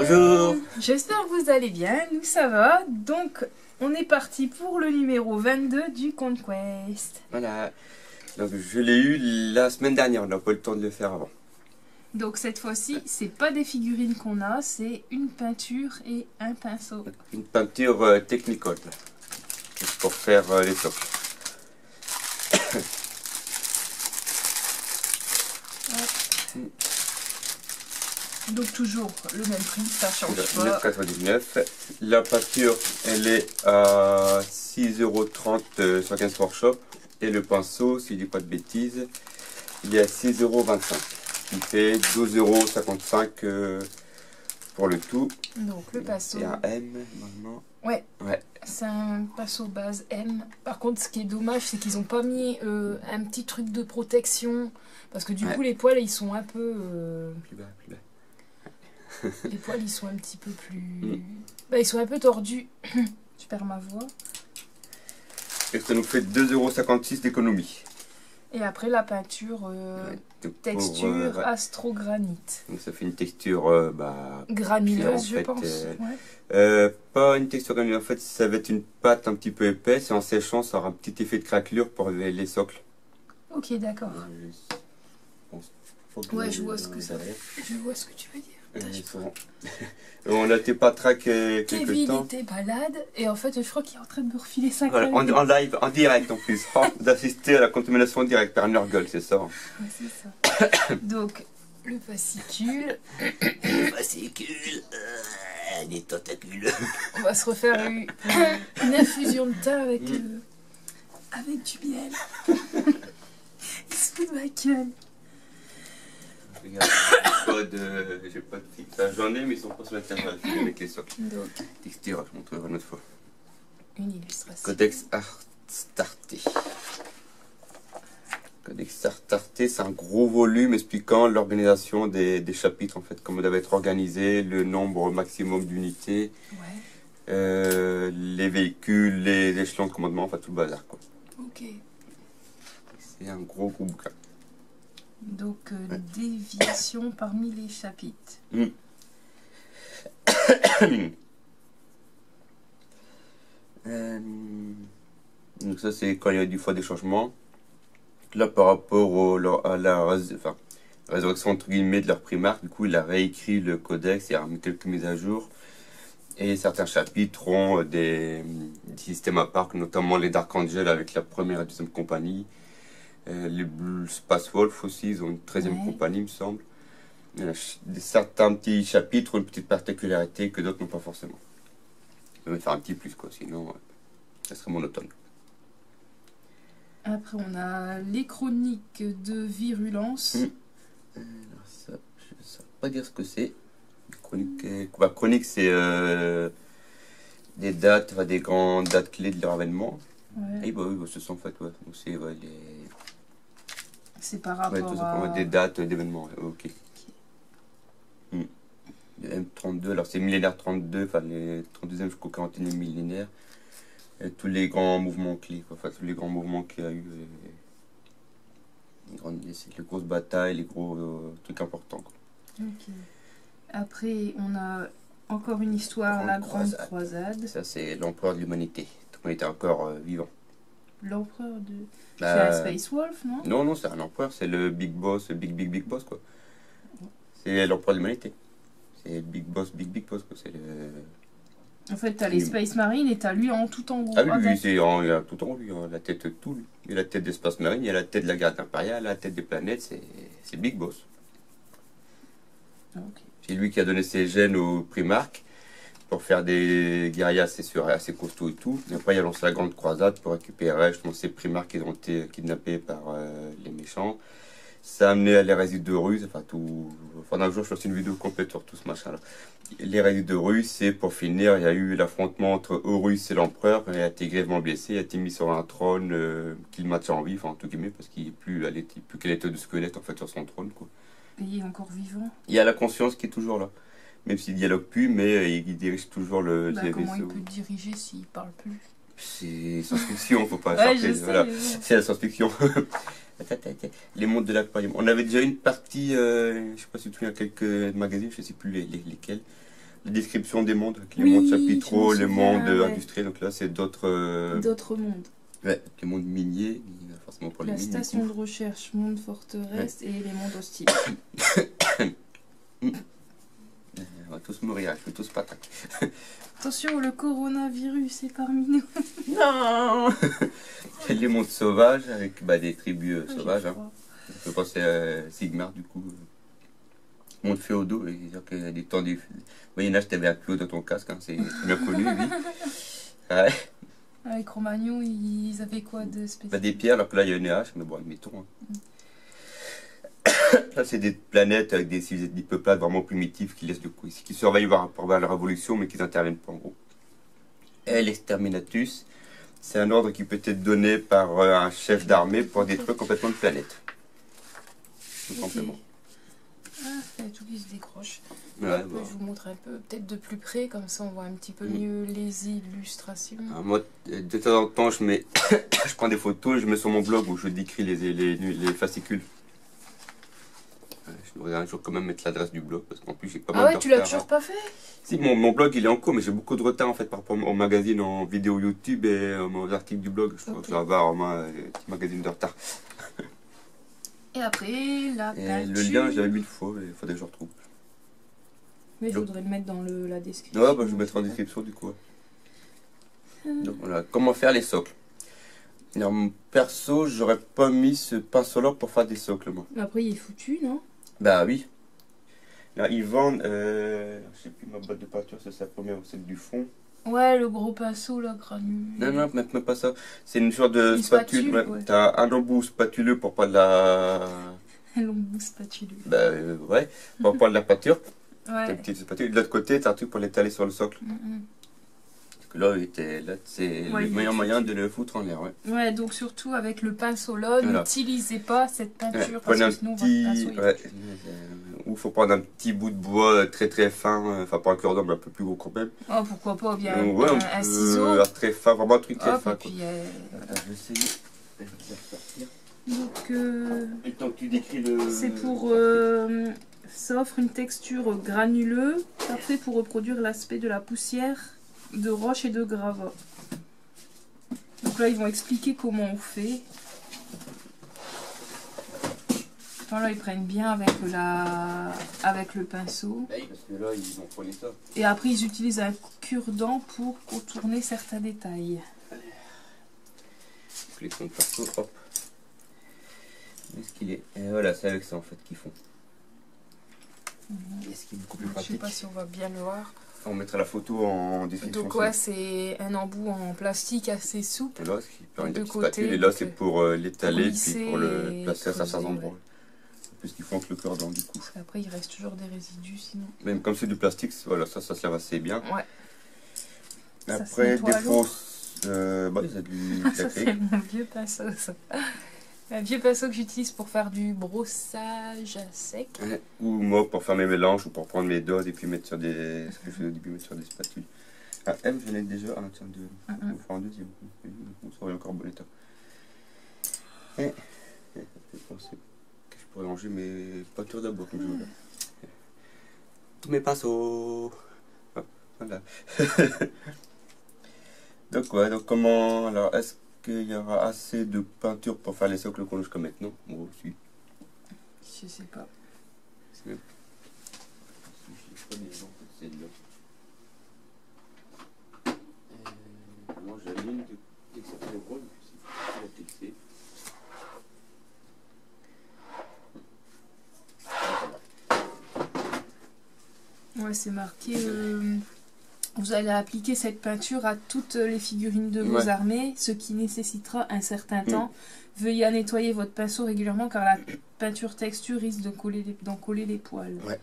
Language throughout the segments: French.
Bonjour. J'espère que vous allez bien, nous ça va. Donc on est parti pour le numéro 22 du Conquest. Voilà. Donc je l'ai eu la semaine dernière, on n'a pas eu le temps de le faire avant. Donc cette fois-ci, c'est pas des figurines qu'on a, c'est une peinture et un pinceau. Une peinture Technicolor, juste pour faire les socles. Donc toujours le même prix, ça change pas. 9,99. La peinture, elle est à 6,30 € sur 15 Workshop. Et le pinceau, si je dis pas de bêtises, il est à 6,25 €. Il fait 12,55 € pour le tout. Donc le pinceau. C'est un M maintenant. Ouais. Ouais. C'est un pinceau base M. Par contre, ce qui est dommage, c'est qu'ils n'ont pas mis un petit truc de protection. Parce que du coup, les poils, ils sont un peu... Plus bas, plus bas. Les poils, ils sont un petit peu plus... Bah, ils sont un peu tordus. Tu perds ma voix. Et ça nous fait 2,56 € d'économie. Et après, la peinture texture astrogranite. Donc ça fait une texture granuleuse, je fait, pense. Pas une texture granuleuse, en fait, ça va être une pâte un petit peu épaisse. Et en séchant, ça aura un petit effet de craquelure pour les socles. Ok, d'accord. Ouais, je vois ce que ça veut dire. Je vois ce que tu veux dire. On n'était pas track quelques Kevin temps. était malade et en fait je crois qu'il est en train de me refiler sa Voilà, en live, en direct en plus. D'assister à la contamination en direct par Nurgle, c'est ça. Ouais, c'est ça. Donc le fascicule. Le fascicule. Les tentacules. On va se refaire une infusion de thym avec du miel. Il se fout de ma gueule. J'ai pas de fixage, j'en ai mais ils sont pas sur la table avec les socles. Donc, texture, je montrerai une autre fois. Une illustration. Codex Astarté. Codex Astarté, c'est un gros volume expliquant l'organisation des chapitres en fait, comment doivent être organisés, le nombre maximum d'unités, les véhicules, les échelons de commandement, enfin tout le bazar quoi. Ok. C'est un gros bouquin. Donc, déviation parmi les chapitres. Donc ça, c'est quand il y a du fois des changements. Là, par rapport à la résurrection, entre guillemets, de leur primarque, du coup, il a réécrit le codex et a remis quelques mises à jour. Et certains chapitres ont des systèmes à part, notamment les Dark Angel avec la première et deuxième compagnie. Les Space Wolf aussi, ils ont une 13e compagnie, il me semble. Il y a certains petits chapitres ont une petite particularité que d'autres n'ont pas forcément. Je vais faire un petit plus, quoi, sinon ça serait monotone. Après, on a les chroniques de virulence. Alors ça, je ne sais pas dire ce que c'est. Chronique, c'est des dates, des grandes dates clés de leur événement. Et oui, ce sont en fait, donc c'est c'est par rapport à... des dates d'événements, ok. Le M32, alors c'est millénaire 32, enfin les 32e jusqu'au 41e millénaire. Et tous les grands mouvements clés, enfin tous les grands mouvements qu'il y a eu. Les grosses batailles, les gros trucs importants. Quoi. Ok. Après, on a encore une histoire, la Grande Croisade. Ça, c'est l'empereur de l'humanité, quand il était encore vivant. L'empereur de... c'est un Space Wolf, non? Non, c'est un empereur, c'est le big boss, big boss, quoi. C'est l'empereur de l'humanité. C'est big boss, big boss, quoi. C'est le... En fait, t'as les Space Marines et t'as lui en tout en gros. Ah oui, il a tout en lui, la tête tout lui. Il a la tête des Space Marines, il a la tête de la garde impériale, la tête des planètes, c'est big boss. Okay. C'est lui qui a donné ses gènes au Primarque pour faire des guerriers assez costauds et tout. Et après, il a lancé la Grande Croisade pour récupérer justement ces Primarques qui ont été kidnappés par les méchants. Ça a amené à l'hérésie de Russe, enfin un jour je faisais une vidéo complète sur tout ce machin là. L'hérésie de Russe, c'est pour finir, il y a eu l'affrontement entre Horus et l'empereur, il a été grièvement blessé, il a été mis sur un trône qu'il maintient en vie, enfin en tout guillemets, parce qu'il n'est plus qu'à l'état de squelette en fait sur son trône quoi. Et il est encore vivant. Il y a la conscience qui est toujours là. Même s'il dialogue plus, mais il dirige toujours le comment il peut diriger s'il parle plus? C'est science-fiction, faut pas voilà. C'est la science-fiction. Les mondes de l'aquarium. On avait déjà une partie, je sais pas si tu te souviens, quelques magazines, je sais plus lesquels, la description des mondes, avec les Oui, mondes je chapitraux, me les souviens, mondes ouais. industriels. Donc là, c'est d'autres. D'autres mondes. Ouais, les mondes miniers, forcément pour les La mines. station de recherche, monde forteresse et les mondes hostiles. On va tous mourir, je vais tous patac. Attention, le coronavirus est parmi nous. Non. Les mondes sauvages avec des tribus sauvages. Hein. Je pense à Sigmar du coup. Monde féodaux, et dire que des temps du Moyen-Âge, t'avais un plot dans ton casque, hein, c'est bien connu, oui. Ouais. Avec Cro-Magnon, ils avaient quoi de spécial? Des pierres, alors que là il y a une hache, mais bon, admettons. Hein. Là, c'est des planètes avec des peuplades vraiment primitives qui laissent du coup, qui surveillent par la révolution, mais qui n'interviennent pas en gros. Et l'Exterminatus, c'est un ordre qui peut être donné par un chef d'armée pour détruire complètement une planète. Tout simplement. Ah, il y a tout qui se décroche. Ouais, Je vous montre un peu, peut-être de plus près, comme ça on voit un petit peu mieux les illustrations. Alors moi, de temps en temps, je prends des photos et je mets sur mon blog où je décris les fascicules. Je devrais un jour quand même mettre l'adresse du blog parce qu'en plus j'ai pas mal Ah ouais, de tu l'as retard, toujours hein. pas fait? Si, mon blog il est en cours, mais j'ai beaucoup de retard en fait par rapport au magazine en vidéo YouTube et aux articles du blog. Je crois que je vais avoir au moins un petit magazine de retard. Et après, la Et peinture. le lien, j'avais mis une fois, mais il faudrait que je retrouve. Mais il faudrait le mettre dans la description. Ouais, je vais mettre en description du coup. Donc voilà, comment faire les socles. Alors, perso, j'aurais pas mis ce pinceau-là pour faire des socles, moi. Après, il est foutu, non? Bah oui. Là, ils vendent, je sais plus ma boîte de peinture, c'est sa première ou celle du fond. Ouais, le gros pinceau, là, granule. Non, même pas ça. C'est une sorte de Une spatule. spatule, ouais. T'as un embout spatuleux pour pas de la. Un long bout spatuleux. Bah ouais, pour pas de la peinture. T'as Ouais. une petite spatule. De l'autre côté, t'as un truc pour l'étaler sur le socle. Parce que là, c'est Ouais, le il meilleur est moyen foutu. de le foutre en l'air, ouais. Ouais, donc surtout avec le pinceau là, Voilà. n'utilisez pas cette peinture Ouais, parce prenez que un sinon petit. votre pinceau il est Ouais, foutu. ou faut prendre un petit bout de bois très très fin, enfin pas un cure-dent, mais un peu plus gros quand même. Oh, pourquoi pas bien Ouais, un ciseau. très fin, vraiment un truc très Hop, fin. et puis, Attends, je vais essayer. Je vais le faire sortir. donc, Et tant que tu décris le. c'est pour. Ça offre une texture granuleuse, parfait pour reproduire l'aspect de la poussière, de roche et de gravat. Donc là, ils vont expliquer comment on fait. Enfin, là, ils prennent bien avec le pinceau. Oui, parce que là, ils ont pris ça. Et après, ils utilisent un cure-dent pour contourner certains détails. Donc les fonds de pinceau, hop. Où est-ce qu'il est? Et voilà, c'est avec ça en fait qu'ils font. Est-ce qu'il est beaucoup plus Je sais pratique? pas si on va bien le voir. On mettra la photo en description. Donc ouais, c'est un embout en plastique assez souple. Et là, ce qui permet De une petite côté, spatule. Et là, donc, c'est pour l'étaler, glisser puis pour le et placer à certains creuser, endroits. ouais. C'est plus ce qu'ils font avec le cure-dent du coup. Parce qu'après, il reste toujours des résidus sinon. Même comme c'est du plastique, voilà, ça se lave assez bien. Ouais. Ça se Après, nettoie des à l'eau. fausses. Il y a du Ça, c'est mon vieux pinceau, ça. Un vieux pinceau que j'utilise pour faire du brossage à sec. Ouais, ou moi pour faire mes mélanges ou pour prendre mes doigts et puis mettre sur des. Ce que je fais au début, mettre sur des spatules. Ah, M, j'en ai déjà. Ah, tiens, deux. On va faire un deuxième. On serait encore en bon état. Et. Je pensais que je pourrais ranger mes peintures d'abord comme je veux. Tous mes pinceaux. Ah, voilà. donc comment. Alors, est-ce qu'il y aura assez de peinture pour faire les socles qu'on jusqu'à maintenant? Moi aussi. Je sais pas. C'est même. Je connais celle-là. Moi j'aligne dès que ça fait gros, c'est la fixer. Ouais, c'est marqué. Vous allez appliquer cette peinture à toutes les figurines de vos armées, ce qui nécessitera un certain temps. Veuillez nettoyer votre pinceau régulièrement car la peinture texture risque d'en coller les poils. Ouais.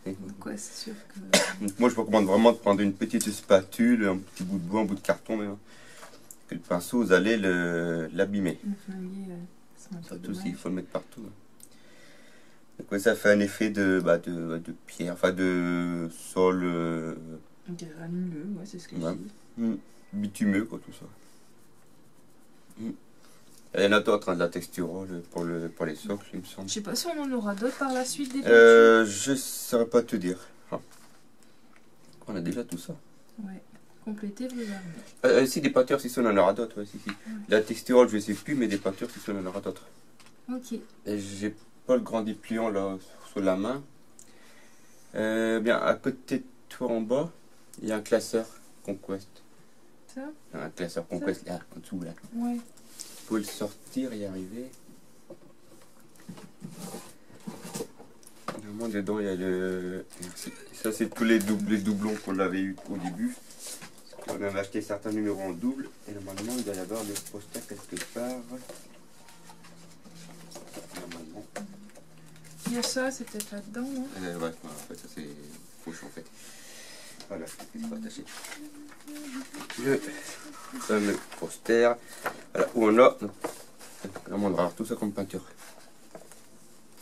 Donc ouais, c'est sûr que... Donc moi je vous recommande vraiment de prendre une petite spatule, un petit bout de bois, un bout de carton même. Que le pinceau, vous allez l'abîmer. Le flinguer, c'est un peu Surtout s'il dommage. faut le mettre partout. Donc ouais, ça fait un effet de pierre, enfin de sol Granuleux, ouais, c'est ce que Ouais. je dis. bitumeux quoi, tout ça. Il y en a d'autres, de la texture pour les socles, il me semble. Je sais pas si on en aura d'autres par la suite des peintures. Je saurais pas te dire. On a déjà tout ça. Ouais. Compléter vos armées. Si, des peintures, si on en aura d'autres. Ouais, si. Ouais. La texture, je ne sais plus, mais des peintures, si on en aura d'autres. Ok. Et j'ai pas le grand dépliant là sur la main. Bien, à côté de toi en bas, il y a un classeur Conquest. Ça? Un classeur Conquest là, en dessous là. Ouais. Vous pouvez le sortir et y arriver. Normalement, dedans, il y a le. Ça, c'est tous les doublons qu'on avait eu au début. On avait acheté certains numéros en double. Et normalement, il doit y avoir le poster quelque part. Normalement. Il y a ça, c'est peut-être là-dedans, non? Ouais, en fait, ça c'est fauche en fait. Voilà, c'est pas attaché. Le fameux poster. Voilà, où on a. Là, on va avoir tout ça comme peinture.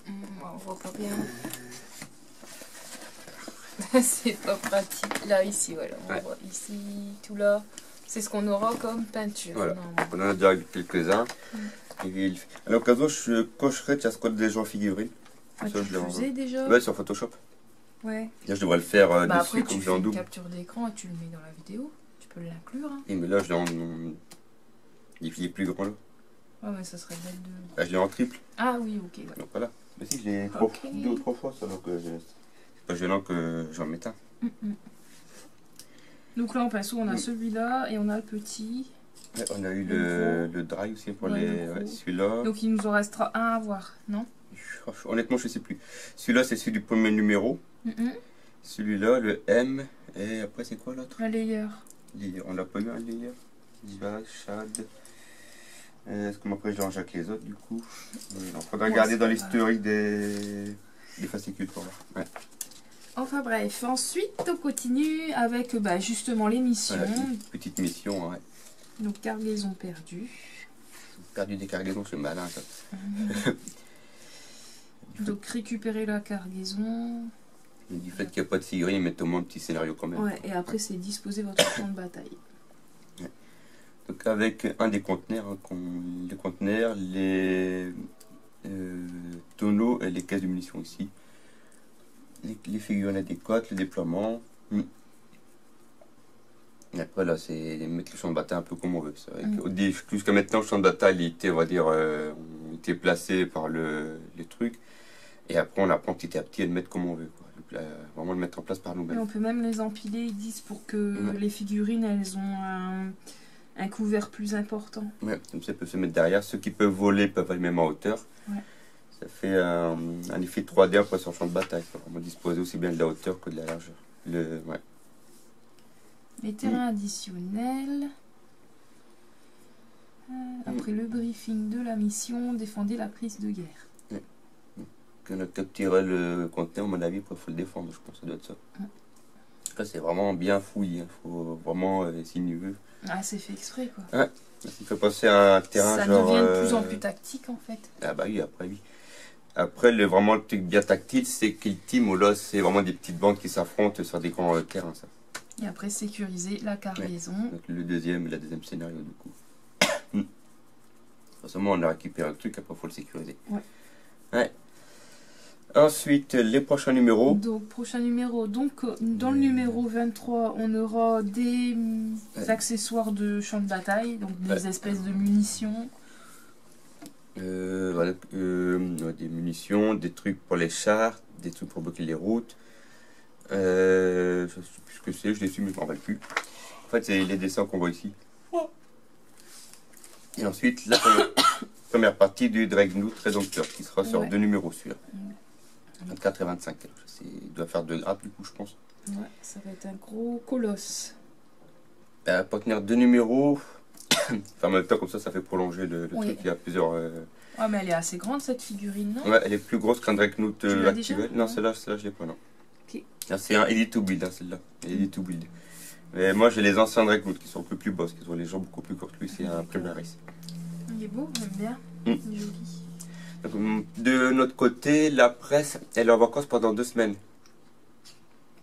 On voit pas bien. C'est pas pratique. Là, ici, voilà. On voit ici, tout là. C'est ce qu'on aura comme peinture. Voilà. On en a déjà quelques-uns. À l'occasion, je cocherai de chaque des gens figurines. Ah, tu le faisais déjà? Ouais, sur Photoshop. Ouais. Là, je devrais le faire bah dessus après, comme tu j'ai en fais une double. capture d'écran et tu le mets dans la vidéo. Tu peux l'inclure. Hein. Et mais là, je l'ai en. Il est plus grand là. Ouais, mais ça serait belle de. Ah, je l'ai en triple. Ah oui, ok. Ouais. Donc voilà. Mais si, je l'ai Ok. 2 ou 3 fois, ça, donc c'est pas gênant que j'en mette un. Donc là, on passe où? On a celui-là et on a le petit. Ouais, on a eu le dry aussi pour celui-là. Donc il nous en restera un à voir, non? Honnêtement, je sais plus. Celui-là, c'est celui du premier numéro. Celui-là, le M. Et après, c'est quoi l'autre? Un layer. On n'a pas eu un layer. Diva, Shad. Est-ce qu'on après Jean-Jacques les autres du coup? Il faudra regarder dans l'historique des fascicules pour voir. Ouais. Enfin bref, ensuite on continue avec justement les missions. Voilà, une petite mission, ouais. Donc cargaison perdue. Perdu des cargaisons, c'est malin ça. Donc récupérer la cargaison. Du fait qu'il n'y a pas de figurine, ils mettent au moins un petit scénario quand même. Ouais, et après c'est disposer votre champ de bataille. Ouais. Donc avec un des conteneurs, les conteneurs, les tonneaux et les caisses de munitions ici. Les figurines adéquates, le déploiement. Et après là, c'est mettre le champ de bataille un peu comme on veut. Jusqu'à maintenant, le champ de bataille il était, on va dire, il était placé par les trucs. Et après, on apprend petit à petit à le mettre comme on veut. Quoi. Donc, là, vraiment le mettre en place par nous-mêmes. Et on peut même les empiler, ils disent, pour que les figurines, elles ont un couvert plus important. Ouais, comme ça, elles peuvent se mettre derrière. Ceux qui peuvent voler peuvent aller même en hauteur. Ouais. Ça fait un effet 3D après sur le champ de bataille. Il faut vraiment disposer aussi bien de la hauteur que de la largeur. Les terrains additionnels. Après le briefing de la mission, défendez la prise de guerre. On a capturé le conteneur, à mon avis, il faut le défendre, je pense que ça doit être ça. Là, c'est vraiment bien fouillé, il faut vraiment sinueux. Ah, c'est fait exprès, quoi. Ouais, il faut passer à un terrain ça genre... devient de plus en plus tactique, en fait. Ah bah oui, après, oui. Après, vraiment, le truc bien tactile, c'est Kill Team, où là, c'est vraiment des petites bandes qui s'affrontent sur des grands terrains, ça. Et après, sécuriser la cargaison. Ouais. Donc, la deuxième scénario, du coup. Forcément, on a récupéré le truc, après, il faut le sécuriser. Ouais. Ensuite, les prochains numéros. Donc, prochain numéro. Donc, dans le numéro 23, on aura des accessoires de champ de bataille, donc des espèces de munitions. Voilà, des munitions, des trucs pour les chars, des trucs pour bloquer les routes. Je sais plus ce que c'est, je l'ai su, mais je ne m'en rappelle plus. En fait, c'est les dessins qu'on voit ici. Et ensuite, la première partie du Dreadnought Rédempteur, qui sera sur 2 numéros, celui-là. 24 et 25. Il doit faire 2 grappes, du coup, je pense. Ouais, ça va être un gros colosse. Pour tenir 2 numéros, enfin, en même temps, comme ça fait prolonger le truc. Il y a plusieurs. Ouais, mais elle est assez grande, cette figurine, non? Ouais, elle est plus grosse qu'un Dreadnought actuel. Non, celle-là, je l'ai pas, non. Okay. C'est un Edit to Build, celle-là. Edit to Build. Mais moi, j'ai les anciens Dreadnought qui sont un peu plus boss, qui ont les jambes beaucoup plus courtes. Lui, c'est un Primaris. Il est beau, j'aime bien. Il est joli. Donc, de notre côté, la presse, elle est en vacances pendant 2 semaines.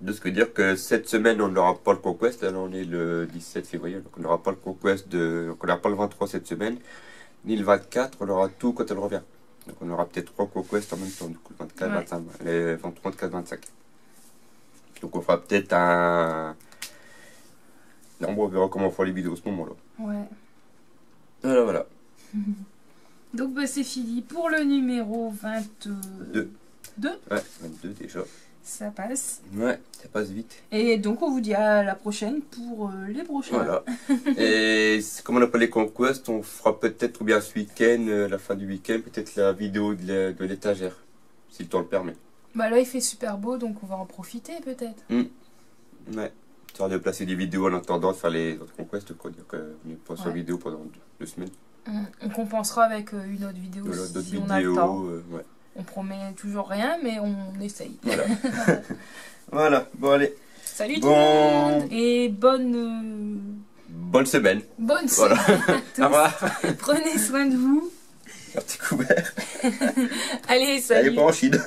De ce que dire que cette semaine, on n'aura pas le Conquest. Là, on est le 17 février, donc on n'aura pas le Conquest, donc on n'aura pas le 23 cette semaine, ni le 24, on aura tout quand elle revient. Donc on aura peut-être 3 Conquest en même temps, du coup, le 24, 25, les 23, 24, 25. Donc on fera peut-être un... Non, bon, on verra comment on fera les vidéos à ce moment-là. Ouais. Voilà, voilà. Donc bah, c'est fini pour le numéro 22. Ouais, 22 déjà. Ça passe. Ouais, ça passe vite. Et donc on vous dit à la prochaine pour les prochains. Voilà. Et comme on n'a pas les conquests, on fera peut-être, ou bien ce week-end, la fin du week-end, peut-être la vidéo de l'étagère, si le temps le permet. Bah là il fait super beau, donc on va en profiter peut-être. Ouais. Ça va de placer des vidéos en attendant de faire les autres conquests, quoi. Donc on est pas sur vidéo pendant 2 semaines. On compensera avec une autre vidéo Voilà, si d'autres on a le temps. ouais. On promet toujours rien, mais on essaye. Voilà. Voilà, bon allez. Salut tout le monde et bonne semaine. Bonne Voilà. semaine à tous. Au revoir. Prenez soin de vous. Un petit couvert. Allez, salut. Allez, pas en Chine.